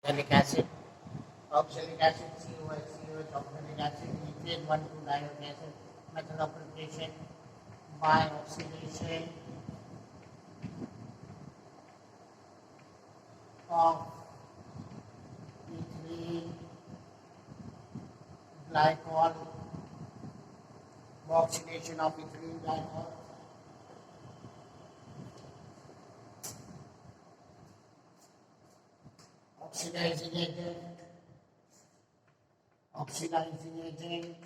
Oxalic acid, COH, oxalic acid, methane 1,2-diionic acid. Method of preparation by oxidation of ethylene glycol, oxidation of ethylene glycol. Oxidizing agent,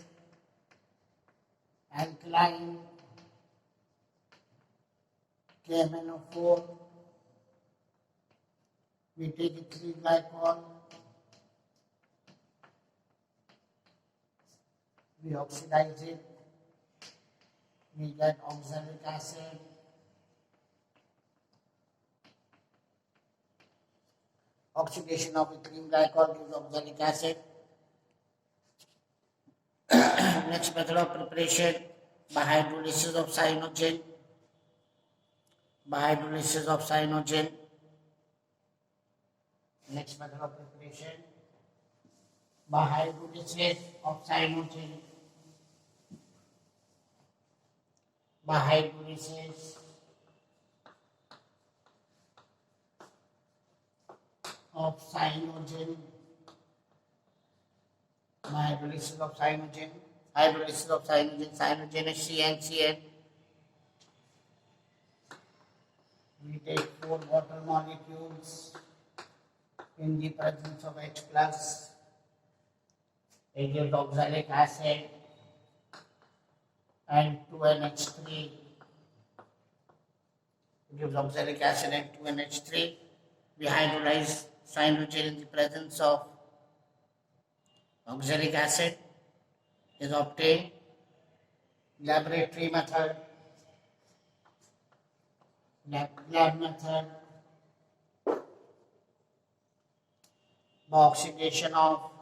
alkaline, KMnO4, we take ethylene glycol, we oxidize it, we get oxalic acid, oxidation of ethylene glycol gives oxalic acid. Next method of preparation by hydrolysis of cyanogen. Next method of preparation by hydrolysis of cyanogen. By hydrolysis of cyanogen. Cyanogen is CnCN. We take 4 water molecules in the presence of H plus. It gives oxalic acid and 2NH3. It gives oxalic acid and 2NH3. We hydrolyze cyanogen in the presence of oxalic acid is obtained. Laboratory method, lab method, by oxidation of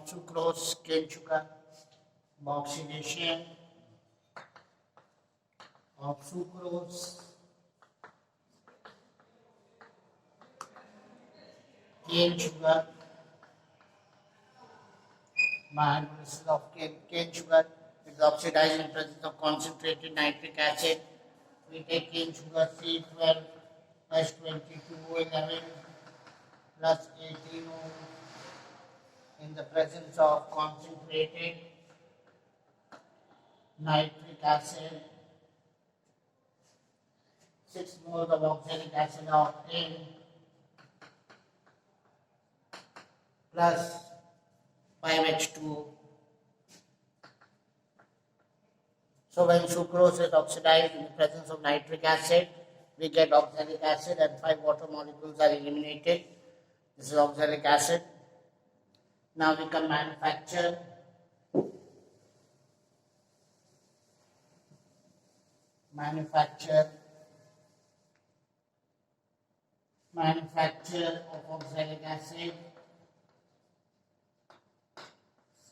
sucrose, cane sugar, by oxidation of sucrose, cane sugar, by hydrolysis of cane sugar, it is oxidized in presence of concentrated nitric acid. We take cane sugar C12H22O11 plus 18O in the presence of concentrated nitric acid. 6 moles of oxalic acid are obtained plus 5H2O. So when sucrose is oxidized in the presence of nitric acid, we get oxalic acid and 5 water molecules are eliminated. This is oxalic acid. Now we can manufacture of oxalic acid.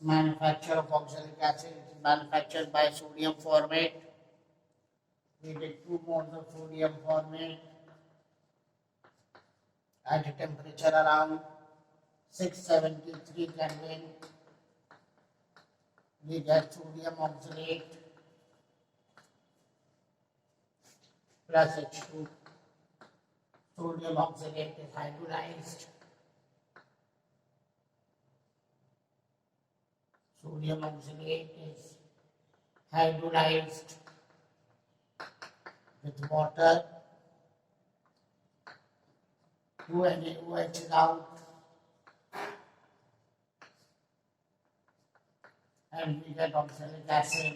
Manufacture of oxalic acid is manufactured by sodium formate. We take 2 moles of sodium formate at a temperature around 673 Kelvin. We get sodium oxalate plus H2. Sodium oxalate is hydrolyzed. Sodium oxalate is hydrolyzed with water. 2NaOH is out and we get oxalic acid.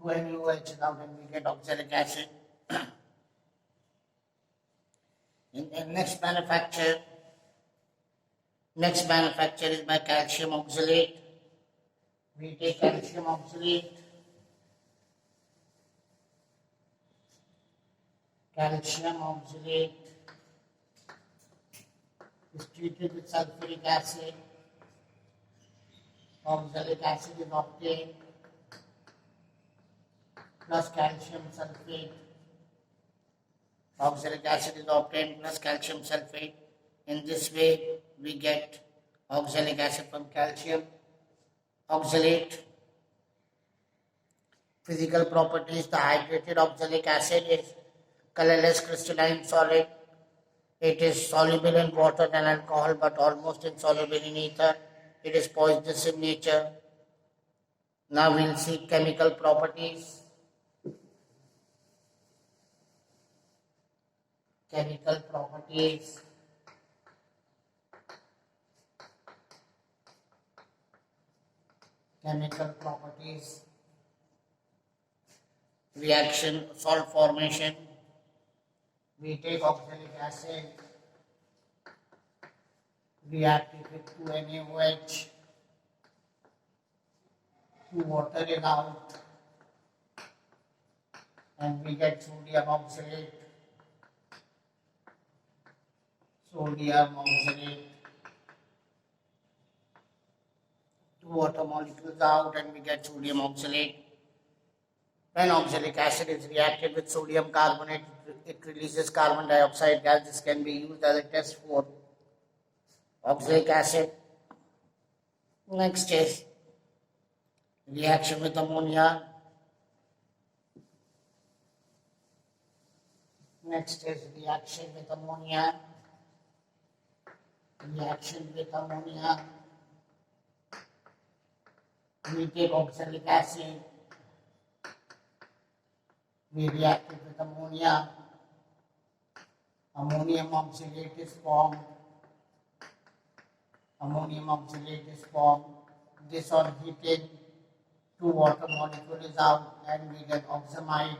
2NaOH is out and we get oxalic acid. In the next manufacture is by calcium oxalate. We take calcium oxalate. Calcium oxalate is treated with sulfuric acid. Oxalic acid is obtained plus calcium sulfate Oxalic acid is obtained plus calcium sulfate. In this way, we get oxalic acid from calcium. Oxalate. Physical properties: the hydrated oxalic acid is colorless crystalline solid. It is soluble in water and alcohol but almost insoluble in ether. It is poisonous in nature. Now we'll see chemical properties. Chemical properties. Chemical properties. Reaction, salt formation. We take oxalic acid, react it with 2NaOH, 2 water is out, and we get sodium oxalate. Sodium oxalate. 2 water molecules out, and we get sodium oxalate. When oxalic acid is reacted with sodium carbonate, it releases carbon dioxide gas. This can be used as a test for oxalic acid. Next is reaction with ammonia. Next is reaction with ammonia. Reaction with ammonia. We take oxalic acid. We react it with ammonia. Ammonium oxalate is formed. Ammonium oxalate is formed. This on heating, 2 water molecule is out, and we get oxamide.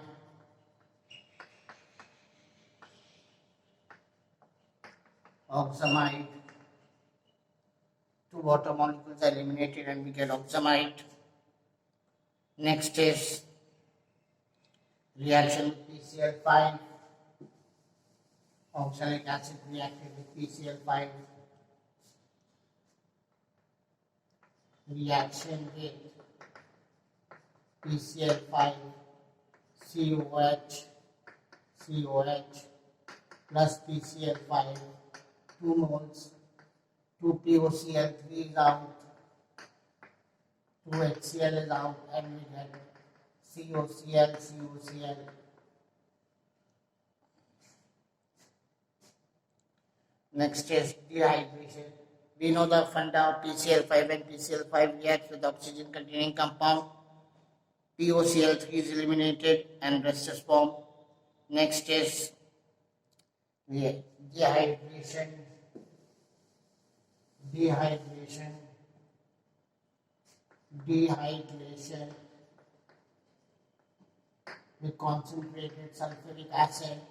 Oxamide. 2 water molecules are eliminated, and we get oxamide. Next is reaction with PCl5. Oxalic acid reacted with PCl5. Reaction with PCl5, COH plus PCl5, 2 moles, 2 POCl3 is out, 2 HCl is out, and we get COCl. Next is dehydration. We know the funda of PCl5. When PCl5 reacts with oxygen containing compound, POCl3 is eliminated and rest is formed. Next is dehydration. Dehydration with concentrated sulfuric acid.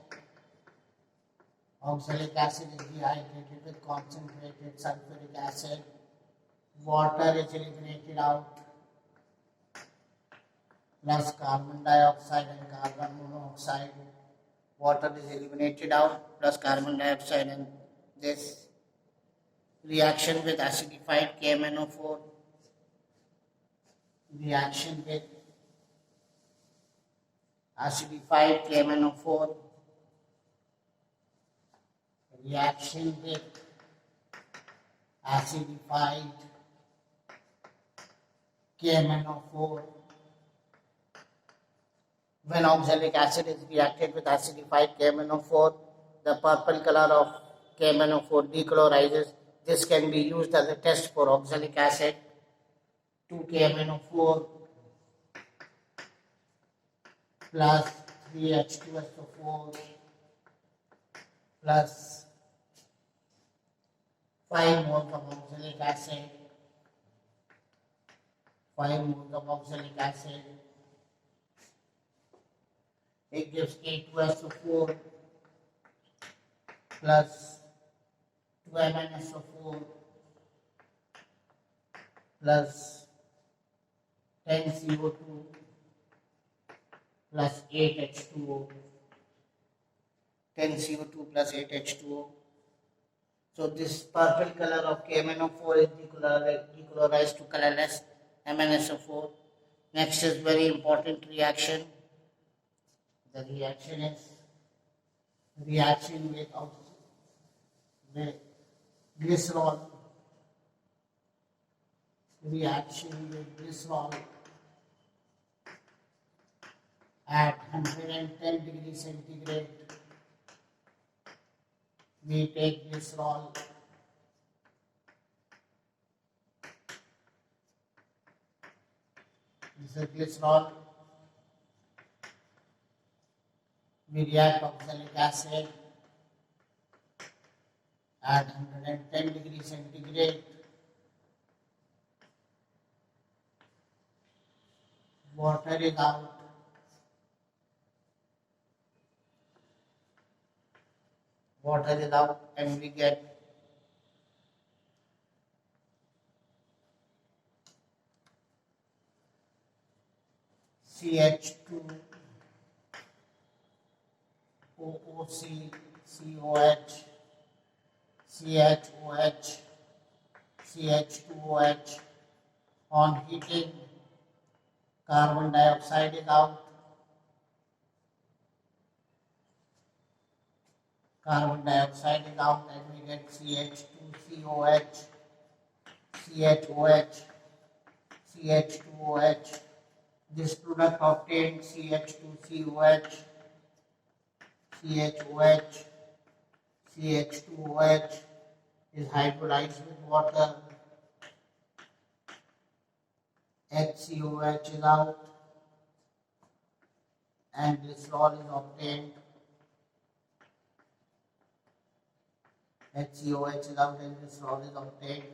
Oxalic acid is dehydrated with concentrated sulfuric acid. Water is eliminated out, plus carbon dioxide and carbon monoxide. Water is eliminated out, plus carbon dioxide, and this reaction with acidified KMnO4. Reaction with acidified KMnO4. Reaction with acidified KMnO4. When oxalic acid is reacted with acidified KMnO4, the purple color of KMnO4 decolorizes. This can be used as a test for oxalic acid. 2 KMnO4 plus 3 H2SO4 plus 5 moles of oxalic acid. 5 moles of oxalic acid. It gives K2SO4 plus 2MnSO4 plus 10 CO2 plus 8 H2O. 10 CO2 plus 8 H2O. So this purple color of KMnO4 is decolorized to colorless MnSO4. Next is very important reaction. The reaction is reaction with glycerol, reaction with glycerol at 110 degrees centigrade. We take glycerol, this is glycerol, we react oxalic acid at 110 degrees centigrade. Water is out. Water is out and we get CH2, OOC, COH, CHOH, CH2OH. On heating, carbon dioxide is out. Carbon dioxide is out and we get CH2COH, CHOH, CH2OH. This product obtained CH2COH, CHOH, CH2OH is hydrolyzed with water. HCOH is out and glycerol is obtained. HCOH is out and glycerol is obtained.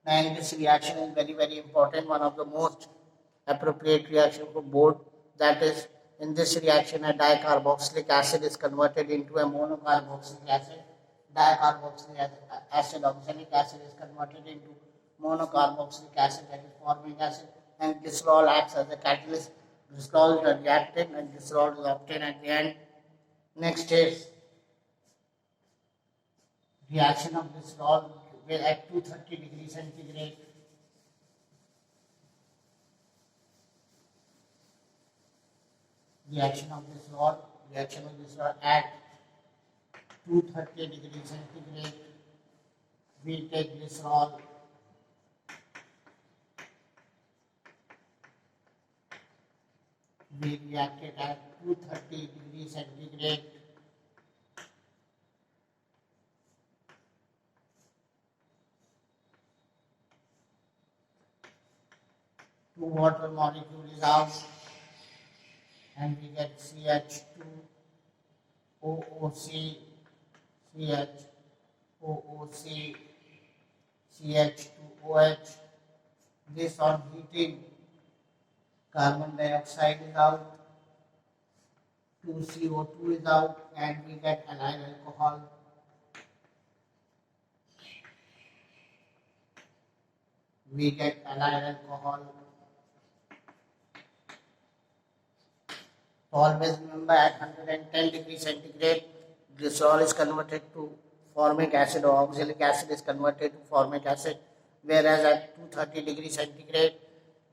And this reaction is very, very important, one of the most appropriate reaction for board. That is, in this reaction, a dicarboxylic acid is converted into a monocarboxylic acid. Dicarboxylic acid, oxalic acid is converted into monocarboxylic acid, that is formic acid, and glycerol acts as a catalyst. Glycerol is reacted and glycerol is obtained at the end. Next is reaction of glycerol at 230 degrees centigrade. Reaction of glycerol at 230 degrees centigrade. We take glycerol, we react it at 230 degrees centigrade. Two water molecule is out and we get CH2, OOC, CHOOC, CH2OH. This on heating, carbon dioxide is out, 2CO2 is out, and we get allyl alcohol. We get allyl alcohol. Always remember, at 110 degrees centigrade, glycerol is converted to formic acid, or oxalic acid is converted to formic acid, whereas at 230 degrees centigrade,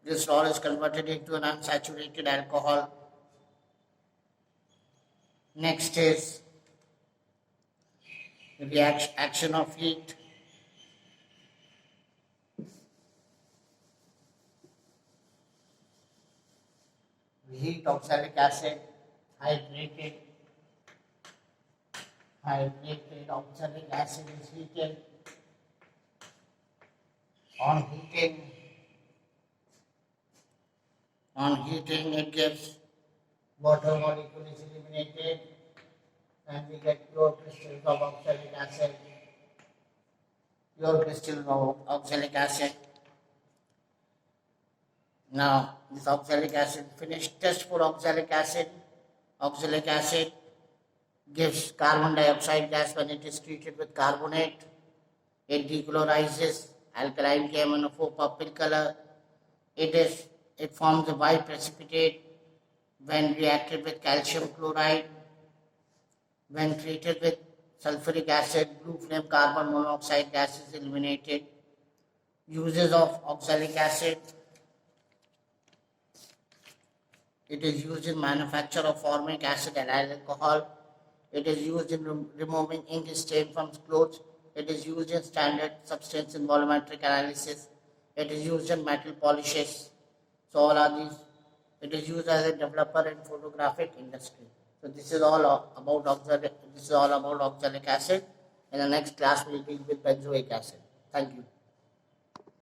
glycerol is converted into an unsaturated alcohol. Next is the action of heat. We heat oxalic acid, hydrated oxalic acid is heated. On heating it gives water molecule is eliminated and we get pure crystals of oxalic acid. Now, this oxalic acid, finished test for oxalic acid. Oxalic acid gives carbon dioxide gas when it is treated with carbonate. It dechlorizes alkaline KMNO4 purple color. It forms a white precipitate when reacted with calcium chloride. When treated with sulfuric acid, blue flame carbon monoxide gas is eliminated. Uses of oxalic acid. It is used in manufacture of formic acid and alcohol. It is used in removing ink stain from clothes. It is used in standard substance in volumetric analysis. It is used in metal polishes. So all are these. It is used as a developer in photographic industry. So this is all about oxalic acid. In the next class, we will deal with benzoic acid. Thank you.